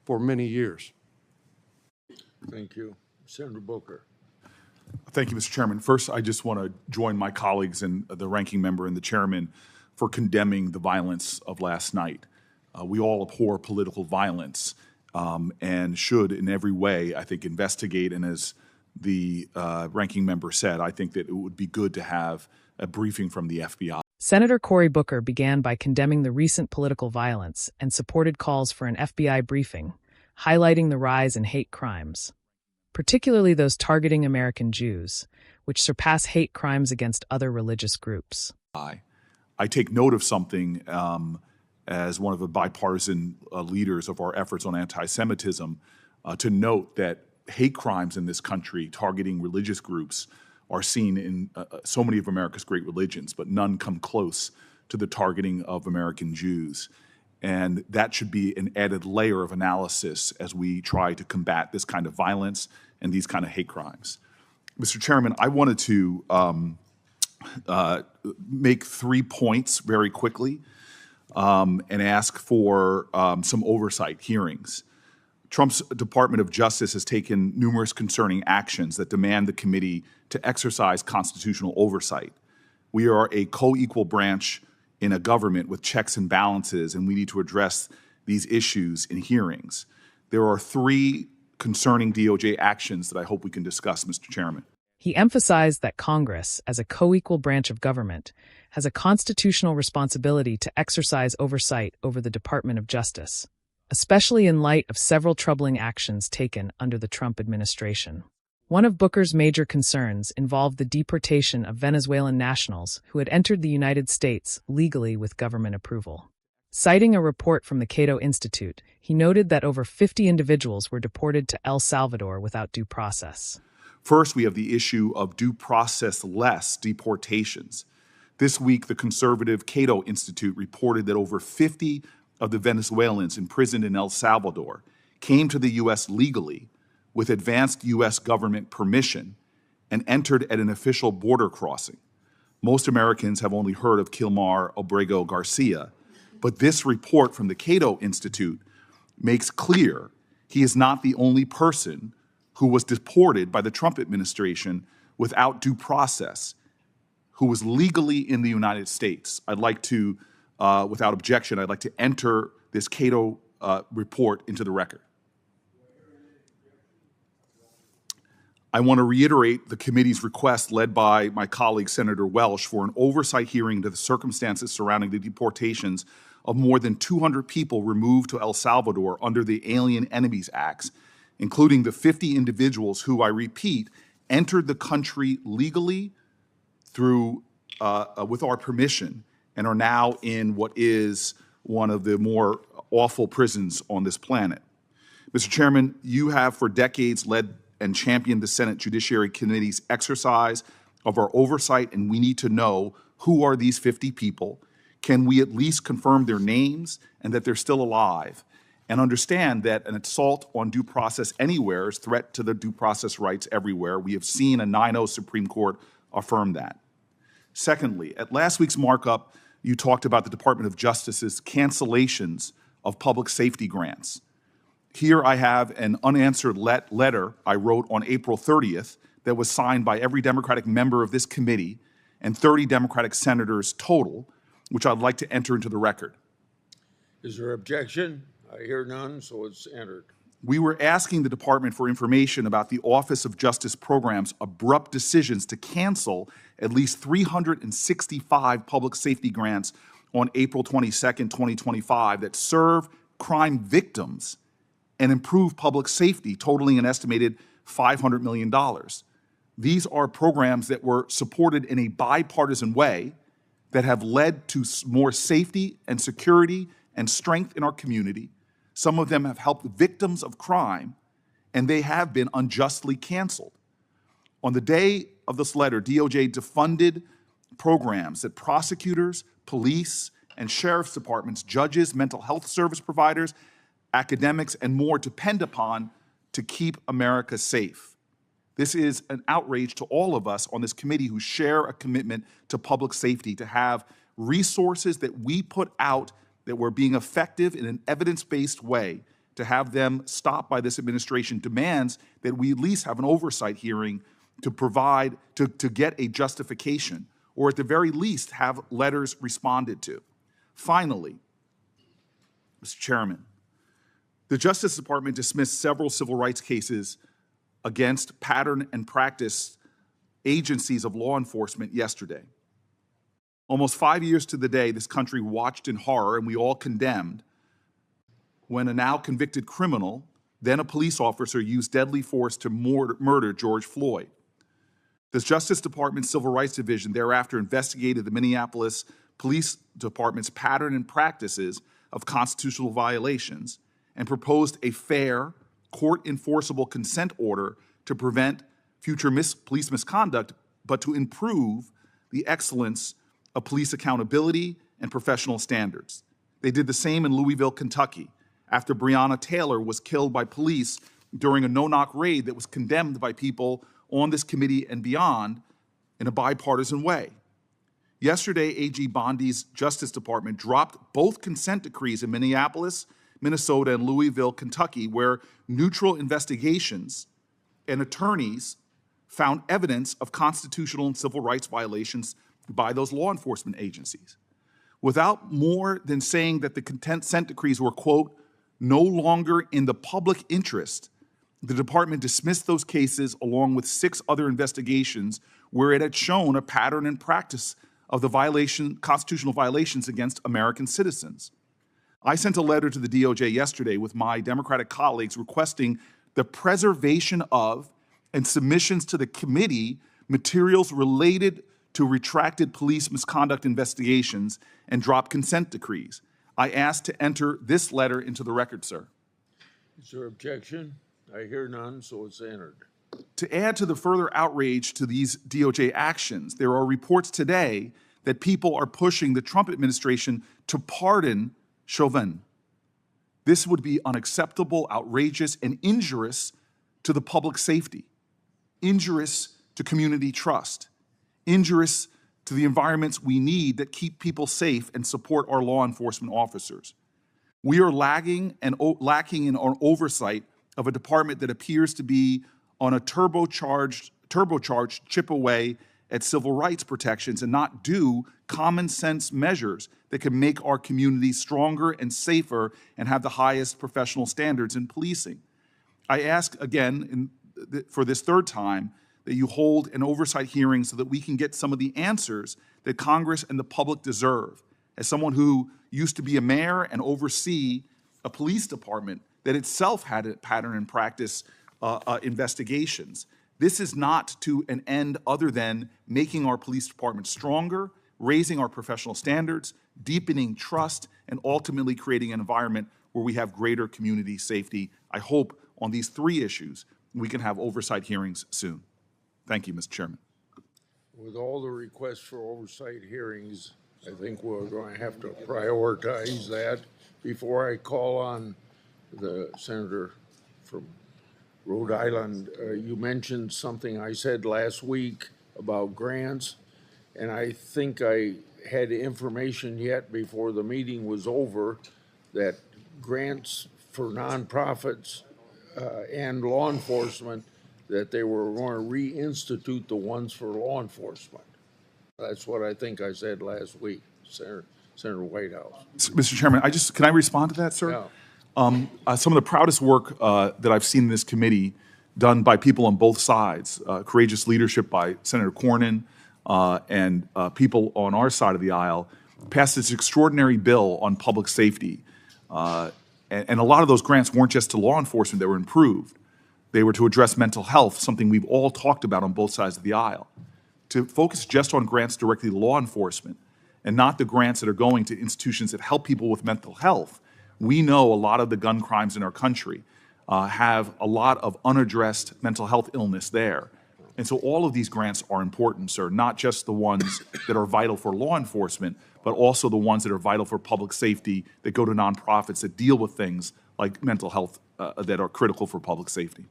for many years. Thank you. Senator Booker. Thank you, Mr. Chairman. First, I just want to join my colleagues and the ranking member and the chairman for condemning the violence of last night. We all abhor political violence and should in every way, I think, investigate. And as the ranking member said, I think that it would be good to have a briefing from the FBI. Senator Cory Booker began by condemning the recent political violence and supported calls for an FBI briefing, highlighting the rise in hate crimes, particularly those targeting American Jews, which surpass hate crimes against other religious groups. I take note of something as one of the bipartisan leaders of our efforts on anti-Semitism to note that hate crimes in this country targeting religious groups are seen in so many of America's great religions, but none come close to the targeting of American Jews. And that should be an added layer of analysis as we try to combat this kind of violence and these kind of hate crimes. Mr. Chairman, I wanted to make 3 points very quickly and ask for some oversight hearings. Trump's Department of Justice has taken numerous concerning actions that demand the committee to exercise constitutional oversight. We are a co-equal branch in a government with checks and balances, and we need to address these issues in hearings. There are 3 concerning DOJ actions that I hope we can discuss, Mr. Chairman. He emphasized that Congress, as a co-equal branch of government, has a constitutional responsibility to exercise oversight over the Department of Justice, especially in light of several troubling actions taken under the Trump administration. One of Booker's major concerns involved the deportation of Venezuelan nationals who had entered the United States legally with government approval. Citing a report from the Cato Institute, he noted that over 50 individuals were deported to El Salvador without due process. First, we have the issue of due process-less deportations. This week, the conservative Cato Institute reported that over 50 of the Venezuelans imprisoned in El Salvador came to the U.S. legally with advanced U.S. government permission and entered at an official border crossing. Most Americans have only heard of Kilmar Abrego Garcia, but this report from the Cato Institute makes clear he is not the only person who was deported by the Trump administration without due process, who was legally in the United States. I'd like to, without objection, I'd like to enter this Cato report into the record. I want to reiterate the committee's request led by my colleague, Senator Welch, for an oversight hearing into the circumstances surrounding the deportations of more than 200 people removed to El Salvador under the Alien Enemies Acts, including the 50 individuals who, I repeat, entered the country legally through, with our permission and are now in what is one of the more awful prisons on this planet. Mr. Chairman, you have for decades led and championed the Senate Judiciary Committee's exercise of our oversight, and we need to know who are these 50 people. Can we at least confirm their names and that they're still alive? And understand that an assault on due process anywhere is a threat to the due process rights everywhere. We have seen a 9-0 Supreme Court affirm that. Secondly, at last week's markup, you talked about the Department of Justice's cancellations of public safety grants. Here I have an unanswered letter I wrote on April 30th that was signed by every Democratic member of this committee and 30 Democratic senators total, which I'd like to enter into the record. Is there objection? I hear none, so it's entered. We were asking the department for information about the Office of Justice Program's abrupt decisions to cancel at least 365 public safety grants on April 22nd, 2025 that serve crime victims and improve public safety, totaling an estimated $500 million. These are programs that were supported in a bipartisan way that have led to more safety and security and strength in our community. Some of them have helped victims of crime, and they have been unjustly canceled. On the day of this letter, DOJ defunded programs that prosecutors, police, and sheriff's departments, judges, mental health service providers, academics, and more depend upon to keep America safe. This is an outrage to all of us on this committee who share a commitment to public safety, to have resources that we put out that were being effective in an evidence-based way to have them stopped by this administration demands that we at least have an oversight hearing to provide, to get a justification, or at the very least have letters responded to. Finally, Mr. Chairman, the Justice Department dismissed several civil rights cases against pattern and practice agencies of law enforcement yesterday. Almost 5 years to the day, this country watched in horror, and we all condemned, when a now convicted criminal, then a police officer, used deadly force to murder George Floyd. The Justice Department's Civil Rights Division thereafter investigated the Minneapolis Police Department's pattern and practices of constitutional violations and proposed a fair, court-enforceable consent order to prevent future police misconduct, but to improve the excellence of police accountability and professional standards. They did the same in Louisville, Kentucky, after Breonna Taylor was killed by police during a no-knock raid that was condemned by people on this committee and beyond in a bipartisan way. Yesterday, AG Bondi's Justice Department dropped both consent decrees in Minneapolis, Minnesota, and Louisville, Kentucky, where neutral investigations and attorneys found evidence of constitutional and civil rights violations by those law enforcement agencies. Without more than saying that the consent decrees were, quote, no longer in the public interest, the department dismissed those cases along with 6 other investigations where it had shown a pattern and practice of the constitutional violations against American citizens. I sent a letter to the DOJ yesterday with my Democratic colleagues requesting the preservation of and submissions to the committee materials related to retracted police misconduct investigations and drop consent decrees. I asked to enter this letter into the record, sir. Is there objection? I hear none, so it's entered. To add to the further outrage to these DOJ actions, there are reports today that people are pushing the Trump administration to pardon Chauvin. This would be unacceptable, outrageous, and injurious to the public safety, injurious to community trust, injurious to the environments we need that keep people safe and support our law enforcement officers. We are lacking in our oversight of a department that appears to be on a turbocharged chip away at civil rights protections and not do common sense measures that can make our communities stronger and safer and have the highest professional standards in policing. I ask again for this third time that you hold an oversight hearing so that we can get some of the answers that Congress and the public deserve. As someone who used to be a mayor and oversee a police department that itself had a pattern and practice investigations, this is not to an end other than making our police department stronger, raising our professional standards, deepening trust, and ultimately creating an environment where we have greater community safety. I hope on these 3 issues we can have oversight hearings soon. Thank you, Mr. Chairman. With all the requests for oversight hearings, I think we're going to have to prioritize that. Before I call on the senator from Rhode Island, you mentioned something I said last week about grants, and I think I had information yet before the meeting was over that grants for nonprofits and law enforcement, that they were going to reinstitute the ones for law enforcement. That's what I think I said last week, Senator Whitehouse. Mr. Chairman, can I respond to that, sir? Yeah. Some of the proudest work that I've seen in this committee done by people on both sides, courageous leadership by Senator Cornyn and people on our side of the aisle, passed this extraordinary bill on public safety. And a lot of those grants weren't just to law enforcement that were improved. They were to address mental health, something we've all talked about on both sides of the aisle. To focus just on grants directly to law enforcement and not the grants that are going to institutions that help people with mental health. We know a lot of the gun crimes in our country have a lot of unaddressed mental health illness there. And so all of these grants are important, sir, not just the ones that are vital for law enforcement, but also the ones that are vital for public safety that go to nonprofits that deal with things like mental health that are critical for public safety.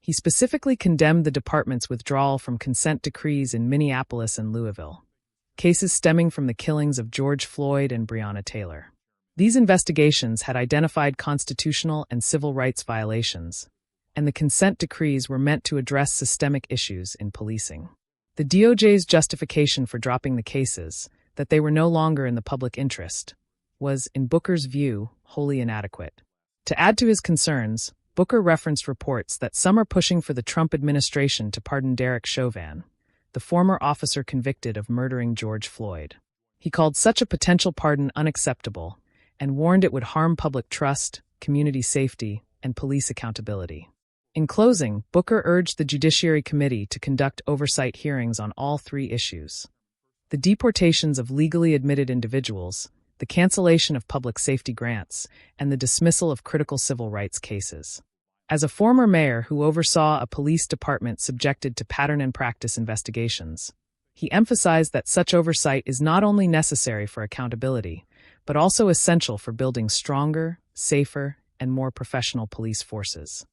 He specifically condemned the department's withdrawal from consent decrees in Minneapolis and Louisville, cases stemming from the killings of George Floyd and Breonna Taylor. These investigations had identified constitutional and civil rights violations, and the consent decrees were meant to address systemic issues in policing. The DOJ's justification for dropping the cases, that they were no longer in the public interest, was, in Booker's view, wholly inadequate. To add to his concerns, Booker referenced reports that some are pushing for the Trump administration to pardon Derek Chauvin, the former officer convicted of murdering George Floyd. He called such a potential pardon unacceptable and warned it would harm public trust, community safety, and police accountability. In closing, Booker urged the Judiciary Committee to conduct oversight hearings on all three issues: the deportations of legally admitted individuals, the cancellation of public safety grants, and the dismissal of critical civil rights cases. As a former mayor who oversaw a police department subjected to pattern and practice investigations, he emphasized that such oversight is not only necessary for accountability, but also essential for building stronger, safer, and more professional police forces.